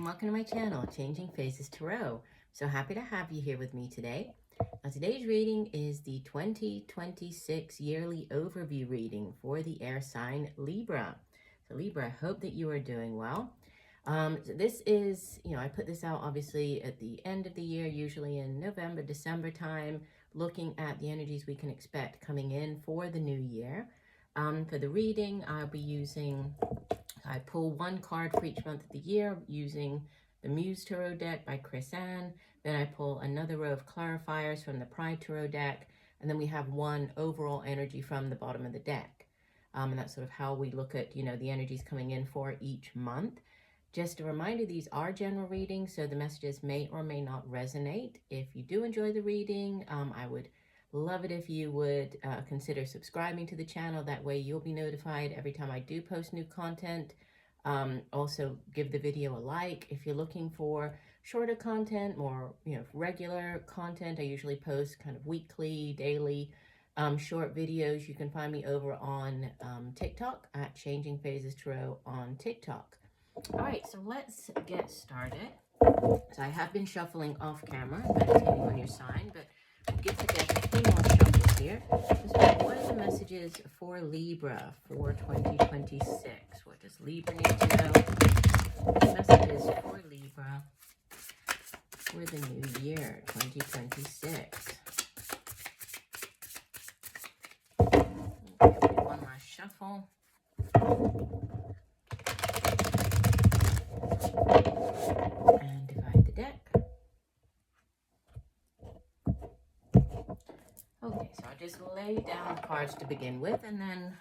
welcome to my channel, Changing Phases Tarot. So happy to have you here with me today. Now, today's reading is the 2026 yearly overview reading for the air sign Libra. So Libra, I hope that you are doing well. So this is, I put this out obviously at the end of the year, usually in November, December time, looking at the energies we can expect coming in for the new year. For the reading, I'll be I pull one card for each month of the year using the Muse Tarot deck by Ann. Then I pull another row of clarifiers from the Pride Tarot deck. And then we have one overall energy from the bottom of the deck. And that's sort of how we look at, the energies coming in for each month. Just a reminder, these are general readings, so the messages may or may not resonate. If you do enjoy the reading, I would love it if you would consider subscribing to the channel. That way you'll be notified every time I do post new content. Also give the video a like. If you're looking for shorter content, more regular content, I usually post kind of weekly, daily, short videos. You can find me over on TikTok at Changing Phases Tarot on TikTok. All right, so let's get started. So I have been shuffling off camera, meditating on your sign, but we'll give the deck a few more shuffles here. What are the messages for Libra for 2026? What does Libra need to know? Messages for Libra for the new year, 2026. Okay, one last shuffle. And divide the deck. Okay, so I'll just lay down the cards to begin with, and then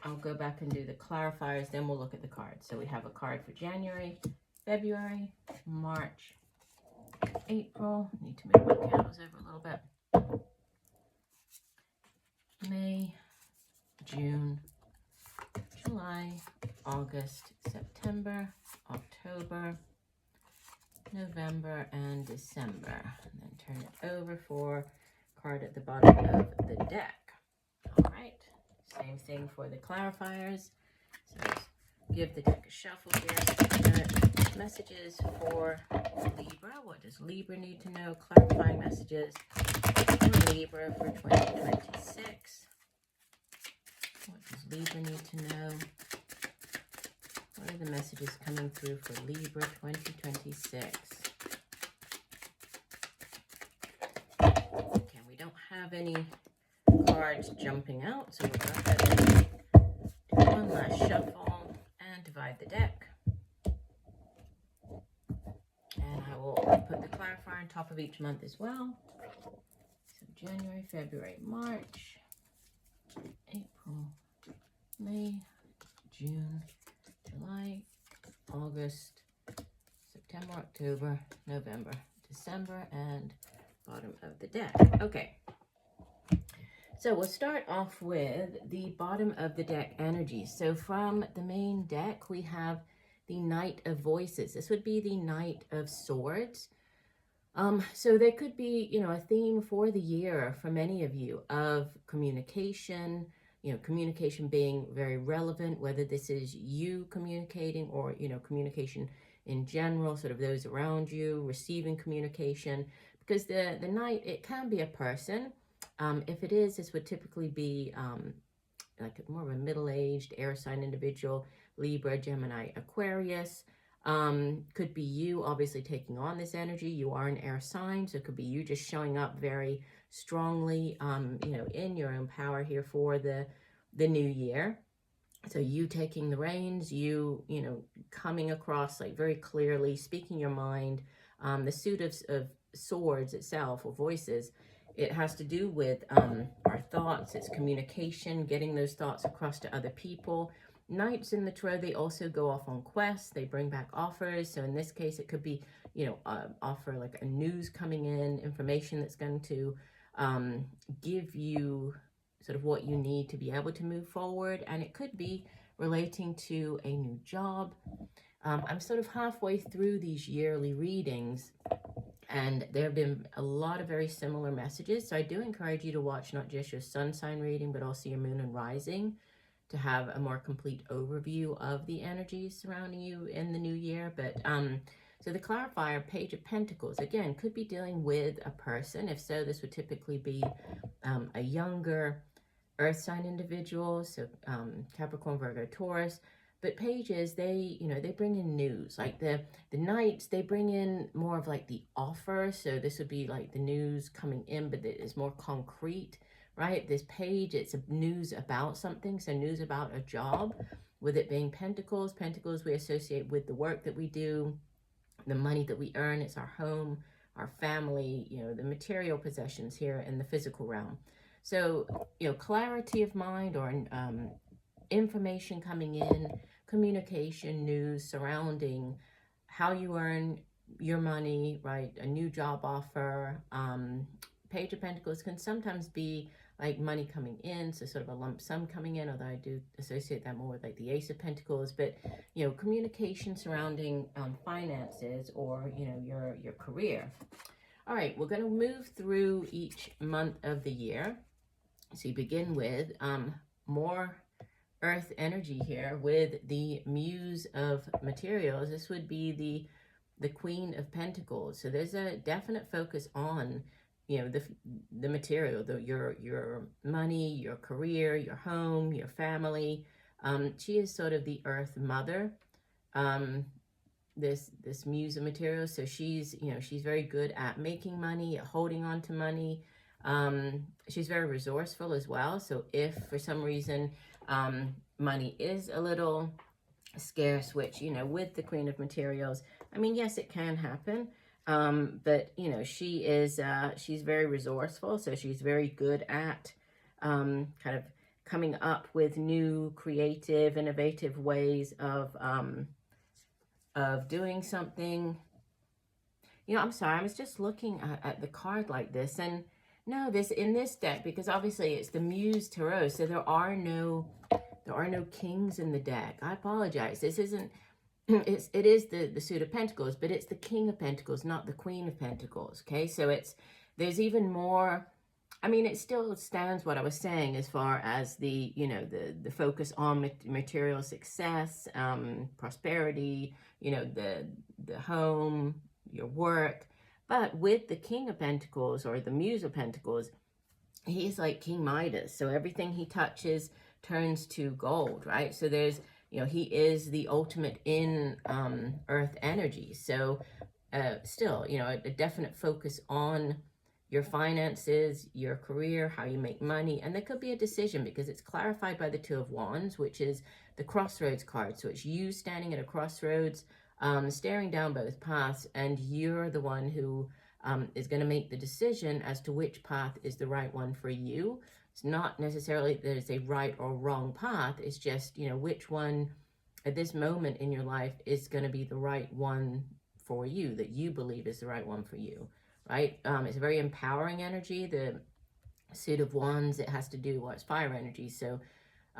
I'll go back and do the clarifiers, then we'll look at the cards. So we have a card for January, February, March, April. I need to move my candles over a little bit. May, June, July, August, September, October, November, and December. And then turn it over for card at the bottom of the deck. All right, same thing for the clarifiers. So let's give the deck a shuffle here. Messages for Libra. What does Libra need to know? Clarifying messages for Libra for 2026. What does Libra need to know? What are the messages coming through for Libra 2026? Okay, we don't have any cards jumping out, so we'll go ahead and do one last shuffle and divide the deck. And I will put the clarifier on top of each month as well. So January, February, March, April, May, June, July, August, September, October, November, December, and bottom of the deck. Okay, so we'll start off with the bottom of the deck energy. So from the main deck, we have the Knight of Voices. This would be the Knight of Swords. So there could be, a theme for the year for many of you of communication, communication being very relevant, whether this is you communicating or, communication in general, sort of those around you, receiving communication. Because the Knight, it can be a person. If it is, this would typically be like more of a middle-aged air sign individual, Libra, Gemini, Aquarius. Could be you obviously taking on this energy. You are an air sign, so it could be you just showing up very strongly, in your own power here for the new year. So you taking the reins, you coming across like very clearly, speaking your mind. The suit of swords itself, or voices, it has to do with our thoughts. It's communication, getting those thoughts across to other people. Knights in the tarot, they also go off on quests. They bring back offers. So in this case, it could be, offer like a news coming in, information that's going to give you sort of what you need to be able to move forward. And it could be relating to a new job. I'm sort of halfway through these yearly readings, and there have been a lot of very similar messages. So I do encourage you to watch not just your sun sign reading, but also your moon and rising, to have a more complete overview of the energies surrounding you in the new year. But So the clarifier, Page of Pentacles, again, could be dealing with a person. If so, this would typically be a younger earth sign individual, so Capricorn, Virgo, Taurus. But pages, they, you know, they bring in news. Like the knights, they bring in more of like the offer. So this would be like the news coming in, but it is more concrete, right? This page, it's a news about something. So news about a job, with it being Pentacles. Pentacles we associate with the work that we do, the money that we earn. It's our home, our family, you know, the material possessions here in the physical realm. So, you know, clarity of mind, or information coming in, communication, news surrounding how you earn your money, right? A new job offer. Page of Pentacles can sometimes be like money coming in, so sort of a lump sum coming in, although I do associate that more with like the Ace of Pentacles. But, you know, communication surrounding finances, or, you know, your career. All right, we're going to move through each month of the year. So you begin with more earth energy here with the Muse of Materials. This would be the Queen of Pentacles. So there's a definite focus on, you know, the material, your money, your career, your home, your family. She is sort of the Earth Mother. This Muse of Materials. So she's, you know, she's very good at making money, at holding on to money. She's very resourceful as well. So if for some reason money is a little scarce, which, you know, with the Queen of Materials, I mean, yes, it can happen. But, you know, she is, she's very resourceful. So she's very good at kind of coming up with new, creative, innovative ways of doing something. You know, I'm sorry, I was just looking at the card like this, and no, in this deck, because obviously it's the Muse Tarot, so there are no kings in the deck. I apologize. This isn't, it is the Suit of Pentacles, but it's the King of Pentacles, not the Queen of Pentacles, okay? So there's even more, I mean, it still stands what I was saying as far as the, you know, the focus on material success, prosperity, you know, the home, your work. But with the King of Pentacles, or the Muse of Pentacles, he's like King Midas. So everything he touches turns to gold, right? So there's, you know, he is the ultimate in earth energy. So still, you know, a definite focus on your finances, your career, how you make money. And there could be a decision, because it's clarified by the Two of Wands, which is the crossroads card. So it's you standing at a crossroads, staring down both paths, and you're the one who is going to make the decision as to which path is the right one for you. It's not necessarily that it's a right or wrong path. It's just, you know, which one at this moment in your life is going to be the right one for you, that you believe is the right one for you, right? It's a very empowering energy. The Suit of Wands, it has to do, well, it's fire energy. So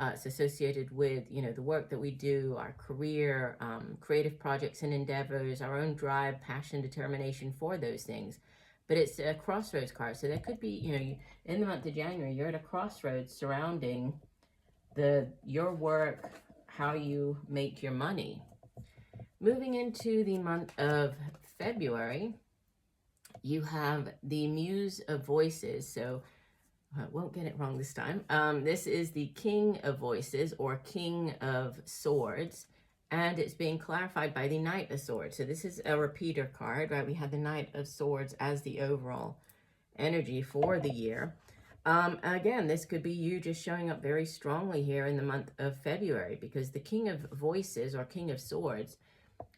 it's associated with, you know, the work that we do, our career, creative projects and endeavors, our own drive, passion, determination for those things. But it's a crossroads card. So there could be, you know, in the month of January, you're at a crossroads surrounding your work, how you make your money. Moving into the month of February, you have the Muse of Voices. So I won't get it wrong this time. This is the King of Voices, or King of Swords, and it's being clarified by the Knight of Swords. So this is a repeater card, right? We had the Knight of Swords as the overall energy for the year. Again, this could be you just showing up very strongly here in the month of February, because the King of Voices, or King of Swords,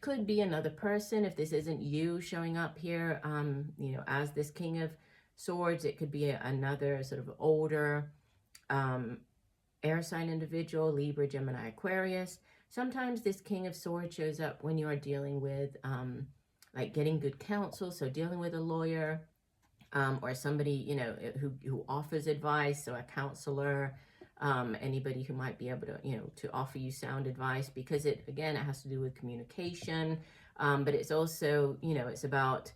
could be another person. If this isn't you showing up here, you know, as this King of Swords, it could be another sort of older air sign individual, Libra, Gemini, Aquarius. Sometimes this King of Swords shows up when you are dealing with like getting good counsel, so dealing with a lawyer, or somebody, you know, who offers advice, so a counselor, anybody who might be able to, you know, to offer you sound advice, because it has to do with communication, but it's also, you know, it's about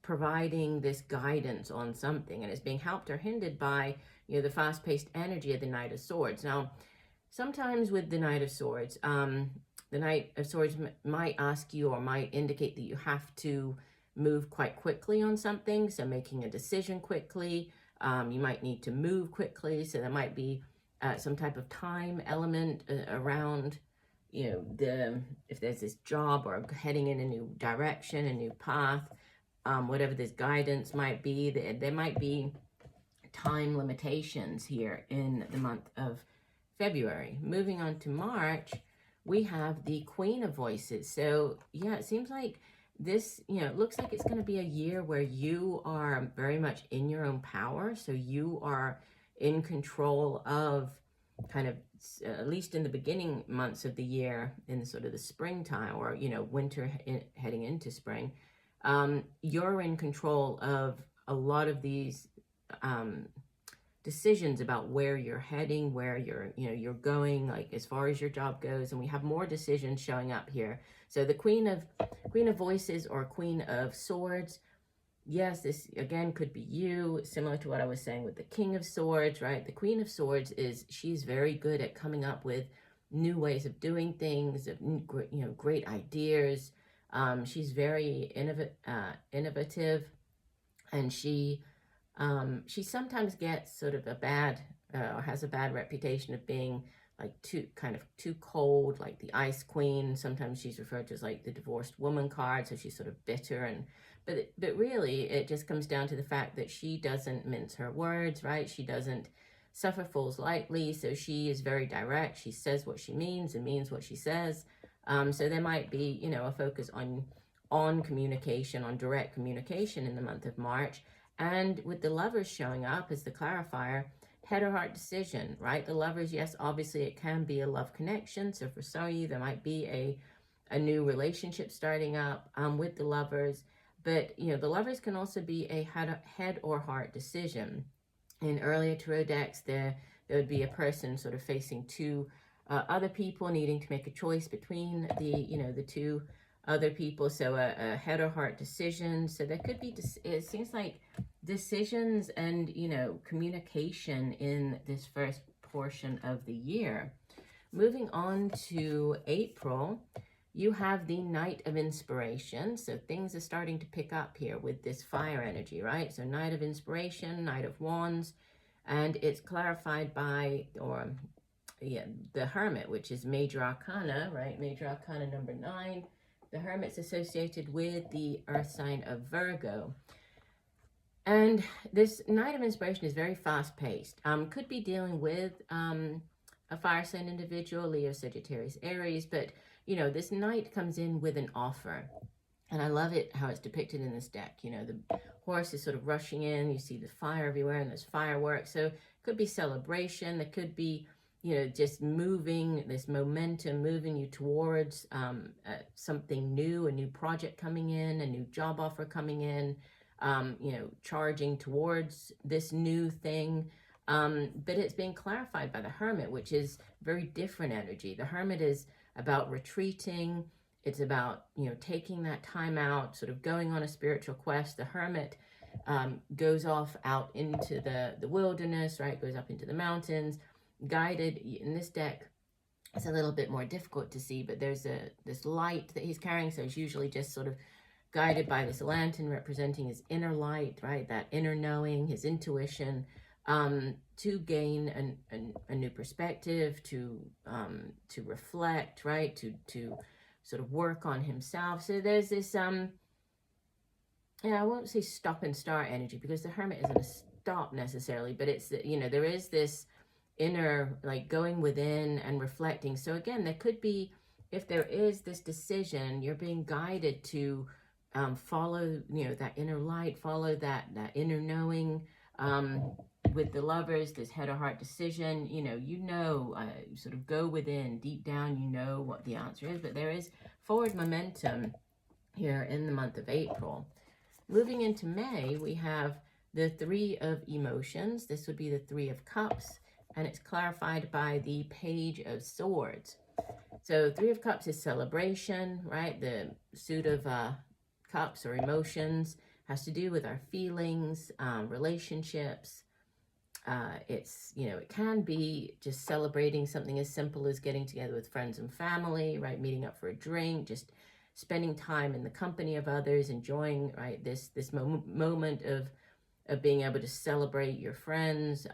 providing this guidance on something, and it's being helped or hindered by, you know, the fast-paced energy of the Knight of Swords. Now, sometimes with the Knight of Swords, the Knight of Swords might ask you or might indicate that you have to move quite quickly on something. So making a decision quickly, you might need to move quickly. So there might be some type of time element around, you know, if there's this job or heading in a new direction, a new path, whatever this guidance might be, there might be time limitations here in the month of February. Moving on to March, we have the Queen of Voices. So yeah, it seems like this, you know, it looks like it's going to be a year where you are very much in your own power. So you are in control of kind of, at least in the beginning months of the year, in sort of the springtime or, you know, winter heading into spring, you're in control of a lot of these decisions about where you're heading, where you're going, like as far as your job goes. And we have more decisions showing up here. So the Queen of Voices or Queen of Swords, yes, this again could be you, similar to what I was saying with the King of Swords, right? The Queen of Swords she's very good at coming up with new ways of doing things, great ideas. She's very innovative, and she sometimes gets sort of a bad, or has a bad reputation of being like too cold, like the Ice Queen. Sometimes she's referred to as like the divorced woman card, so she's sort of bitter. But really, it just comes down to the fact that she doesn't mince her words, right? She doesn't suffer fools lightly, so she is very direct. She says what she means and means what she says. So there might be, you know, a focus on communication, on direct communication in the month of March. And with the Lovers showing up as the clarifier, head or heart decision, right? The Lovers, yes, obviously it can be a love connection. So for some of you, there might be a new relationship starting up with the Lovers. But, you know, the Lovers can also be a head or heart decision. In earlier tarot decks, there would be a person sort of facing two other people, needing to make a choice between the two other people. So a head or heart decision. So there could be, it seems like decisions and, you know, communication in this first portion of the year. Moving on to April, you have the Knight of Inspiration. So things are starting to pick up here with this fire energy, right? So Knight of Inspiration, Knight of Wands, and it's clarified by, the Hermit, which is Major Arcana, right? Major Arcana number 9. The Hermit's associated with the earth sign of Virgo. And this Knight of Inspiration is very fast-paced. Could be dealing with a fire sign individual, Leo, Sagittarius, Aries, but, you know, this Knight comes in with an offer. And I love it how it's depicted in this deck. You know, the horse is sort of rushing in. You see the fire everywhere, and there's fireworks. So it could be celebration. There could be, you know, just moving, this momentum moving you towards something new, a new project coming in, a new job offer coming in, you know, charging towards this new thing. But it's being clarified by the Hermit, which is very different energy. The Hermit is about retreating. It's about, you know, taking that time out, sort of going on a spiritual quest. The Hermit goes off out into the wilderness, right? Goes up into the mountains, guided. In this deck, it's a little bit more difficult to see, but there's this light that he's carrying, so he's usually just sort of guided by this lantern representing his inner light, right? That inner knowing, his intuition, to gain a new perspective, to reflect, right? To sort of work on himself. So there's this I won't say stop and start energy, because the Hermit isn't a stop necessarily, but it's, you know, there is this inner, like, going within and reflecting. So again, there could be, if there is this decision, you're being guided to follow, you know, that inner light, follow that inner knowing. With the Lovers, this head or heart decision, you sort of go within, deep down, you know what the answer is, but there is forward momentum here in the month of April. Moving into May, we have the Three of Emotions. This would be the Three of Cups, and it's clarified by the Page of Swords. So Three of Cups is celebration, right? The suit of cups or emotions has to do with our feelings, relationships, It's, you know, it can be just celebrating something as simple as getting together with friends and family, right? Meeting up for a drink, just spending time in the company of others, enjoying, right, this moment of being able to celebrate your friends,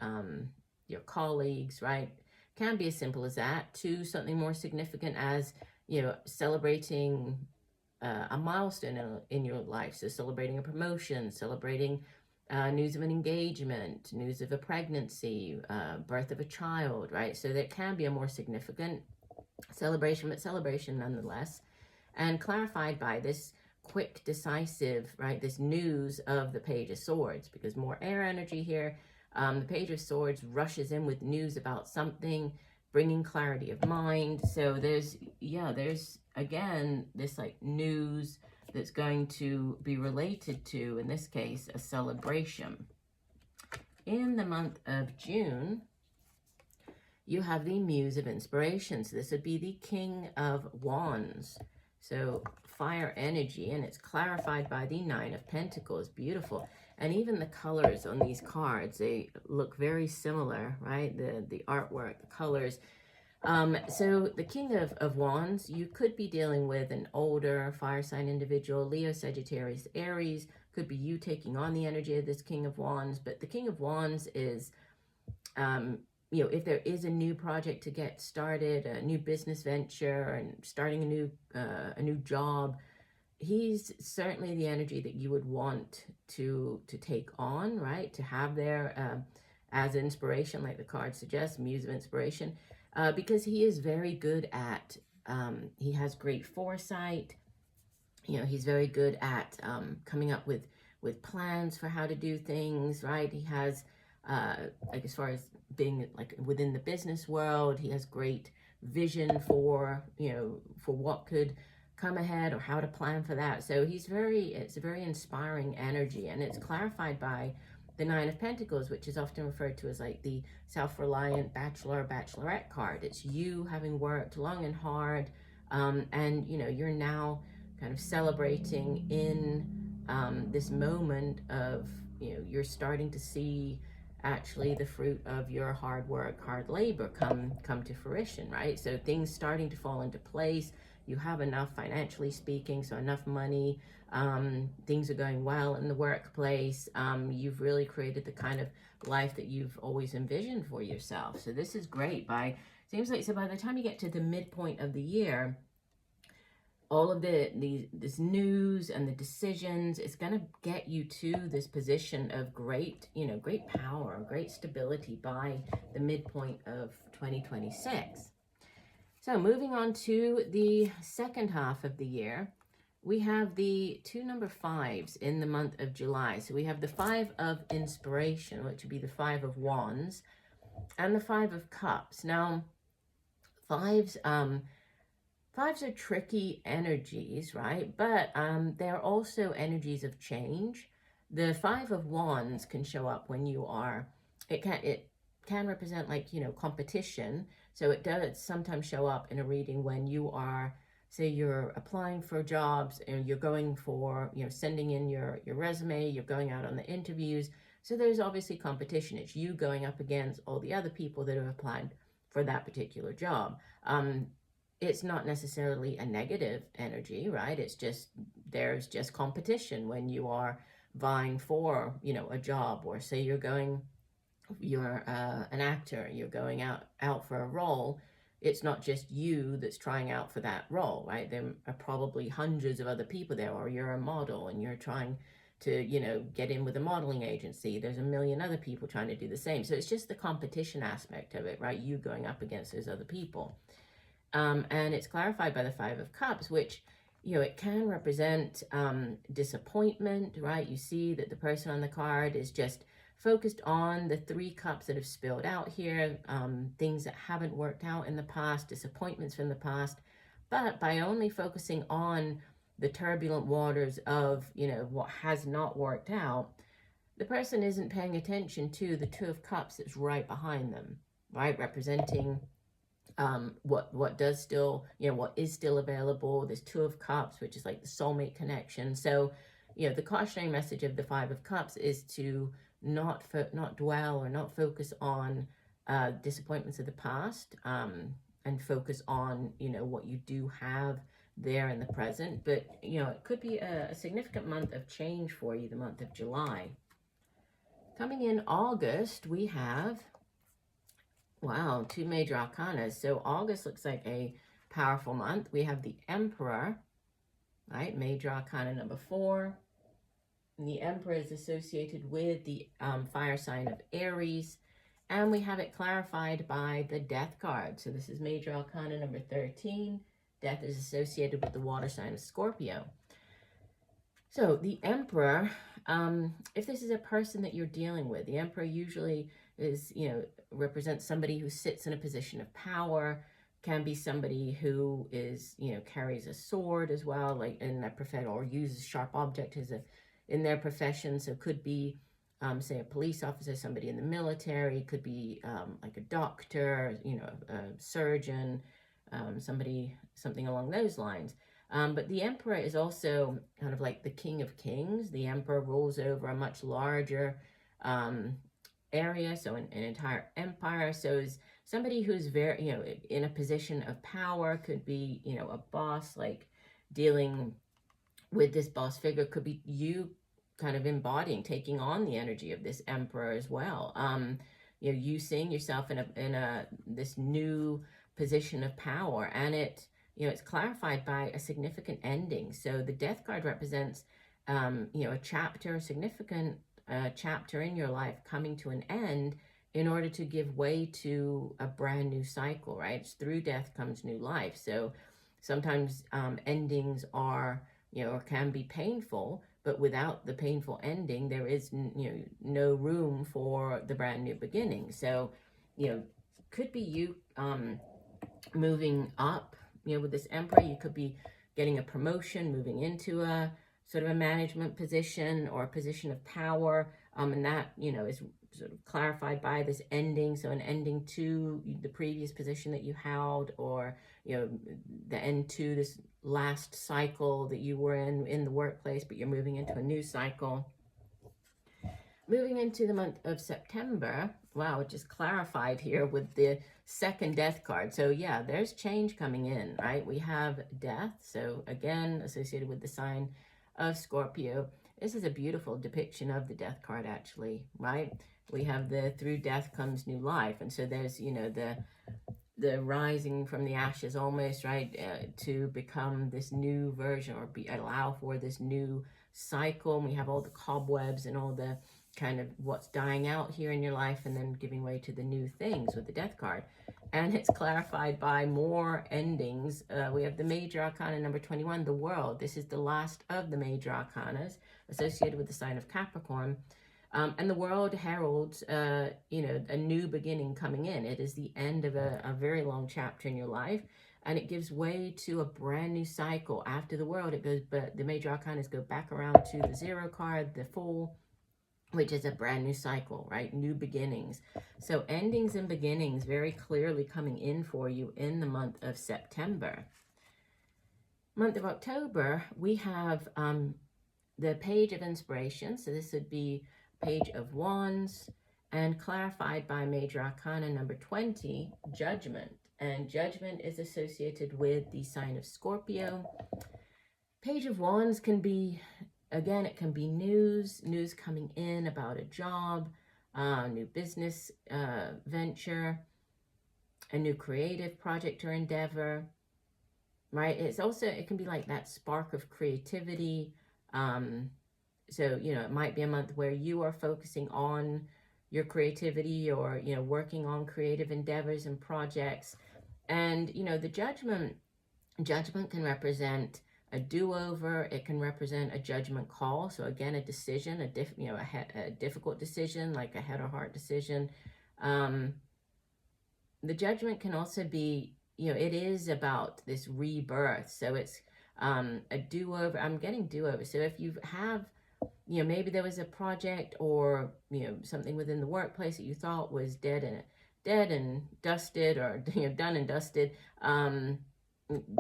your colleagues, right? Can be as simple as that, to something more significant as, you know, celebrating a milestone in your life. So celebrating a promotion, celebrating news of an engagement, news of a pregnancy, birth of a child, right? So that can be a more significant celebration, but celebration nonetheless. And clarified by this quick, decisive, right, this news of the Page of Swords, because more air energy here. The Page of Swords rushes in with news about something, bringing clarity of mind. So there's again this like news that's going to be related to, in this case, a celebration. In the month of June, you have the Muse of Inspiration. So this would be the King of Wands. So fire energy, and it's clarified by the Nine of Pentacles. Beautiful. And even the colors on these cards, they look very similar, right? The artwork, the colors. So the King of Wands, you could be dealing with an older fire sign individual, Leo, Sagittarius, Aries. Could be you taking on the energy of this King of Wands. But the King of Wands is, you know, if there is a new project to get started, a new business venture, and starting a new job, he's certainly the energy that you would want to take on, right? To have there as inspiration, like the card suggests, Muse of Inspiration. Because he is very good at, he has great foresight. You know, he's very good at coming up with plans for how to do things, right? He has, like as far as being like within the business world, he has great vision for, you know, for what could come ahead or how to plan for that. So it's a very inspiring energy, and it's clarified by the Nine of Pentacles, which is often referred to as like the self-reliant bachelor, bachelorette card. It's you having worked long and hard, and, you know, you're now kind of celebrating in this moment of, you know, you're starting to see actually the fruit of your hard work, hard labor come to fruition, right? So things starting to fall into place. You have enough financially speaking, so enough money. Things are going well in the workplace. You've really created the kind of life that you've always envisioned for yourself. So this is great. Seems like, so by the time you get to the midpoint of the year, all of this news and the decisions, it's going to get you to this position of great, you know, great power, great stability by the midpoint of 2026. So moving on to the second half of the year, we have the two number fives in the month of July. So we have the Five of Inspiration, which would be the Five of Wands, and the Five of Cups. Now, fives are tricky energies, right? But they're also energies of change. The Five of Wands can show up when you are, it can represent, like, you know, competition. So it does sometimes show up in a reading when you are, say you're applying for jobs and you're going for, you know, sending in your resume, you're going out on the interviews. So there's obviously competition. It's you going up against all the other people that have applied for that particular job. It's not necessarily a negative energy, right? It's just, there's just competition when you are vying for, you know, a job, or say you're an actor, you're going out for a role. It's not just you that's trying out for that role, right? There are probably hundreds of other people there, or you're a model and you're trying to, you know, get in with a modeling agency. There's a million other people trying to do the same. So it's just the competition aspect of it, right? You going up against those other people. And it's clarified by the Five of Cups, which, you know, it can represent disappointment, right? You see that the person on the card is just focused on the three cups that have spilled out here, things that haven't worked out in the past, disappointments from the past. But by only focusing on the turbulent waters of, you know, what has not worked out, the person isn't paying attention to the Two of Cups that's right behind them, right? Representing what does still, you know, what is still available. There's Two of Cups, which is like the soulmate connection. So, you know, the cautionary message of the Five of Cups is to not dwell or not focus on disappointments of the past, and focus on, you know, what you do have there in the present. But, you know, it could be a significant month of change for you, the month of July. Coming in August, we have, wow, 2 major arcana. So August looks like a powerful month. We have the Emperor, right? Major arcana number 4. And the Emperor is associated with the fire sign of Aries. And we have it clarified by the Death card. So this is major arcana number 13. Death is associated with the water sign of Scorpio. So the Emperor, if this is a person that you're dealing with, the Emperor usually is, you know, represents somebody who sits in a position of power, can be somebody who is, you know, carries a sword as well, like in a profession, or uses sharp object as a, in their profession. So could be, say, a police officer, somebody in the military, could be like a doctor, you know, a surgeon, something along those lines. But the Emperor is also kind of like the King of Kings. The Emperor rules over a much larger area, so an entire empire. So is somebody who's very, you know, in a position of power, could be, you know, a boss, like dealing with this boss figure, could be you kind of embodying, taking on the energy of this Emperor as well. You know, you seeing yourself in this new position of power, and it, you know, it's clarified by a significant ending. So the Death card represents, you know, a chapter, a significant chapter in your life coming to an end in order to give way to a brand new cycle, right? It's through death comes new life. So sometimes endings are, you know, or can be painful, but without the painful ending, there is, you know, no room for the brand new beginning. So, you know, could be you moving up, you know, with this Emperor. You could be getting a promotion, moving into a sort of a management position or a position of power, and that, you know, is sort of clarified by this ending. So an ending to the previous position that you held, or, you know, the end to this last cycle that you were in the workplace, but you're moving into a new cycle. Moving into the month of September, wow, it just clarified here with the second Death card. So yeah, there's change coming in, right? We have death, so again, associated with the sign of Scorpio. This is a beautiful depiction of the Death card, actually, right? We have the through death comes new life. And so there's, you know, the rising from the ashes almost, right, to become this new version, or allow for this new cycle. And we have all the cobwebs and all the kind of what's dying out here in your life, and then giving way to the new things with the Death card. And it's clarified by more endings. We have the major arcana number 21, the World. This is the last of the major arcanas associated with the sign of Capricorn. And the World heralds, you know, a new beginning coming in. It is the end of a very long chapter in your life, and it gives way to a brand new cycle. After the World, it goes, but the major arcanas go back around to the Zero card, the Fool, which is a brand new cycle, right? New beginnings. So endings and beginnings very clearly coming in for you in the month of September. Month of October, we have the Page of Inspiration. So this would be Page of Wands, and clarified by major arcana number 20, Judgment. And Judgment is associated with the sign of Scorpio. Page of Wands can be, again, it can be news coming in about a job, new business venture, a new creative project or endeavor, right? It's also, it can be like that spark of creativity. So, you know, it might be a month where you are focusing on your creativity, or, you know, working on creative endeavors and projects. And, you know, the judgment can represent a do-over. It can represent a judgment call. So again, a decision, a difficult decision, like a head or heart decision. The judgment can also be, you know, it is about this rebirth. So it's a do-over. I'm getting do-over. So if you have, you know, maybe there was a project, or, you know, something within the workplace that you thought was dead and dusted, or, you know, done and dusted,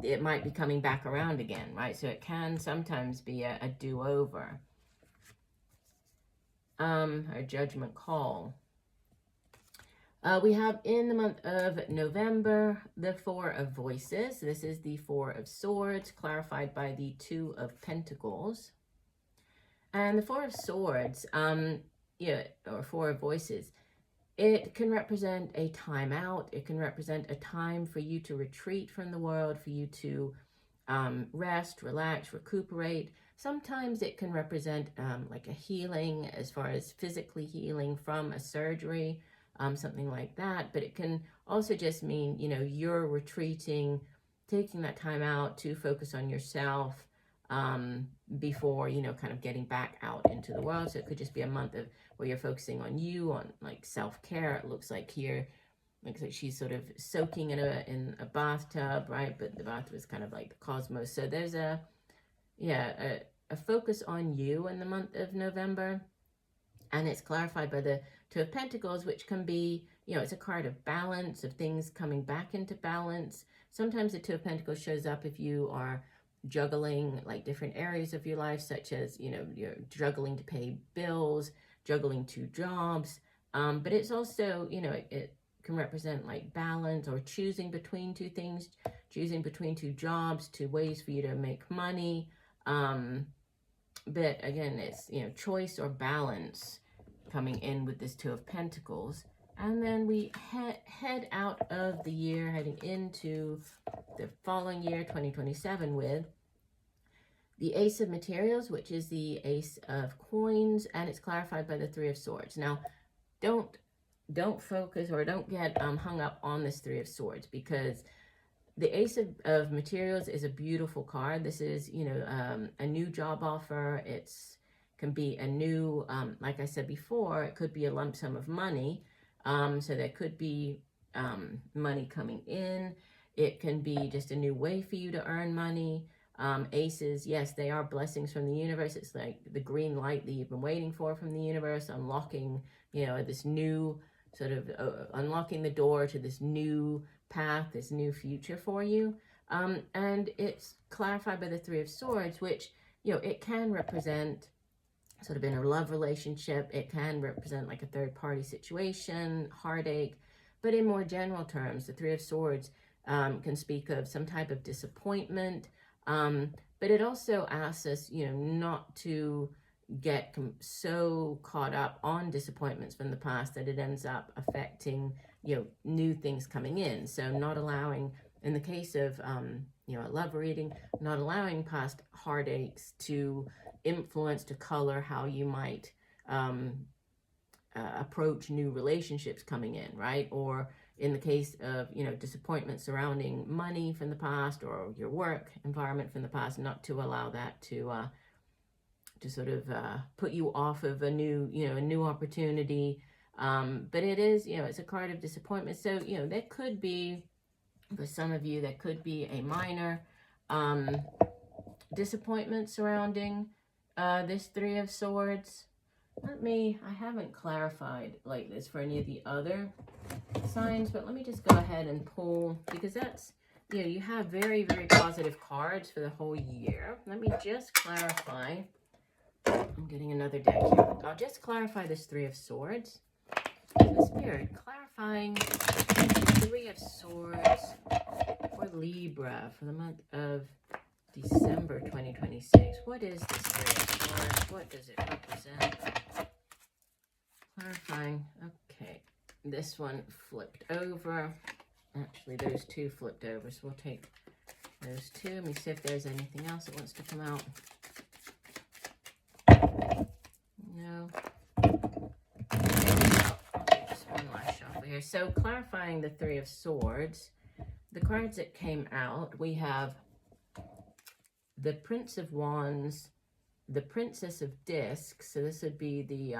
it might be coming back around again, right? So it can sometimes be a do-over. or judgment call. We have in the month of November, the Four of Voices. This is the Four of Swords, clarified by the Two of Pentacles. And the Four of Swords, or Four of Voices, it can represent a time out. It can represent a time for you to retreat from the world, for you to rest, relax, recuperate. Sometimes it can represent like a healing, as far as physically healing from a surgery, something like that. But it can also just mean, you're retreating, taking that time out to focus on yourself before, kind of getting back out into the world. So it could just be a month of where you're focusing on you, on like self-care. It looks like here, looks like she's sort of soaking in a bathtub, right? But the bath was kind of like the cosmos. So there's a focus on you in the month of November. And it's clarified by the Two of Pentacles, which can be, it's a card of balance, of things coming back into balance. Sometimes the Two of Pentacles shows up if you are juggling like different areas of your life, such as, you're juggling to pay bills, juggling two jobs. But it's also, it can represent like balance, or choosing between two things, choosing between two jobs, two ways for you to make money. But again, it's, choice or balance coming in with this Two of Pentacles. And then we head out of the year, heading into the following year, 2027, with the Ace of Materials, which is the Ace of Coins, and it's clarified by the Three of Swords. Now, don't focus, or don't get hung up on this Three of Swords, because the Ace of Materials is a beautiful card. This is, a new job offer. Can be a new, like I said before, it could be a lump sum of money. So there could be money coming in. It can be just a new way for you to earn money. Aces, yes, they are blessings from the universe. It's like the green light that you've been waiting for from the universe, unlocking, this new sort of unlocking the door to this new path, this new future for you. And it's clarified by the Three of Swords, which, it can represent sort of in a love relationship. It can represent like a third-party situation, heartache. But in more general terms, the Three of Swords can speak of some type of disappointment. But it also asks us, not to get so caught up on disappointments from the past that it ends up affecting, new things coming in. So not allowing, in the case of, a love reading, not allowing past heartaches to influence, to color how you might approach new relationships coming in, right? Or in the case of, disappointment surrounding money from the past, or your work environment from the past, not to allow that to sort of put you off of a new opportunity. But it is, it's a card of disappointment. So, there could be, for some of you, there could be a minor disappointment surrounding this Three of Swords. I haven't clarified like this for any of the other signs, but let me just go ahead and pull, because that's, you have very, very positive cards for the whole year. Let me just clarify. I'm getting another deck here. I'll just clarify this Three of Swords. The Spirit, clarifying Three of Swords for Libra for the month of December 2026. What is this Three of Swords? What does it represent? Clarifying. Okay. This one flipped over. Actually, those two flipped over. So we'll take those two. Let me see if there's anything else that wants to come out. No. Okay, just one last shuffle here. So clarifying the Three of Swords, the cards that came out, we have the Prince of Wands, the Princess of Discs. So this would be the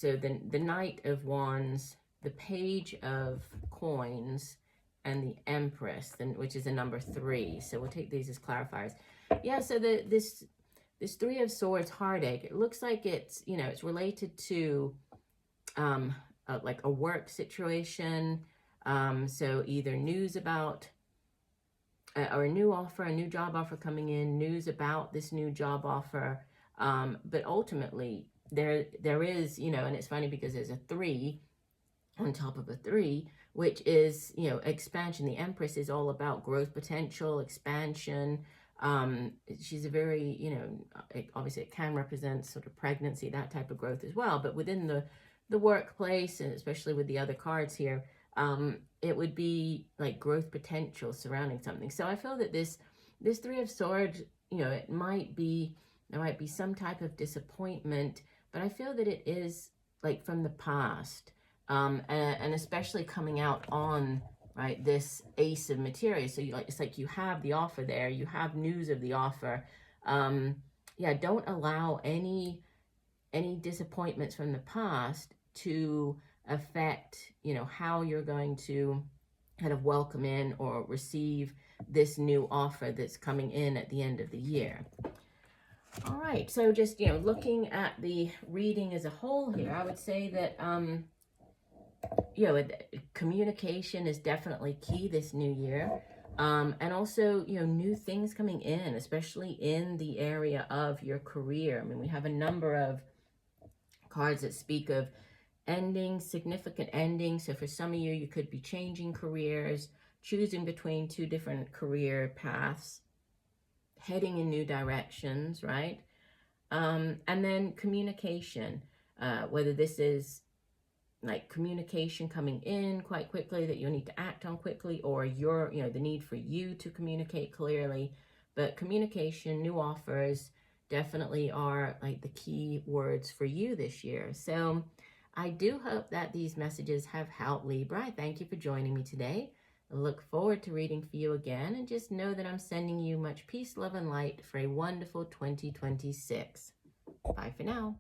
the Knight of Wands, the Page of Coins, and the Empress, which is a number 3. So we'll take these as clarifiers. Yeah, so this Three of Swords heartache, it looks like it's, it's related to like a work situation. So either news about or a new offer, a new job offer coming in, news about this new job offer. But ultimately, there is, you know, and it's funny because there's a 3 on top of a 3, which is, you know, expansion. The Empress is all about growth potential, expansion. She's a very, you know, obviously it can represent sort of pregnancy, that type of growth as well. But within the workplace, and especially with the other cards here, it would be like growth potential surrounding something. So I feel that this 3 of Swords, you know, there might be some type of disappointment, but I feel that it is like from the past. And especially coming out on, right, this Ace of Materials. So it's like you have the offer there, you have news of the offer. Yeah, don't allow any disappointments from the past to affect, you know, how you're going to kind of welcome in or receive this new offer that's coming in at the end of the year. All right, so just, you know, looking at the reading as a whole here, I would say that you know, communication is definitely key this new year. And also, you know, new things coming in, especially in the area of your career. I mean, we have a number of cards that speak of endings, significant endings. So for some of you, you could be changing careers, choosing between 2 different career paths, heading in new directions, right? And then communication, whether this is like communication coming in quite quickly that you'll need to act on quickly, or your, you know, the need for you to communicate clearly. But communication, new offers definitely are like the key words for you this year. So I do hope that these messages have helped, Libra. I thank you for joining me today. I look forward to reading for you again, and just know that I'm sending you much peace, love, and light for a wonderful 2026. Bye for now.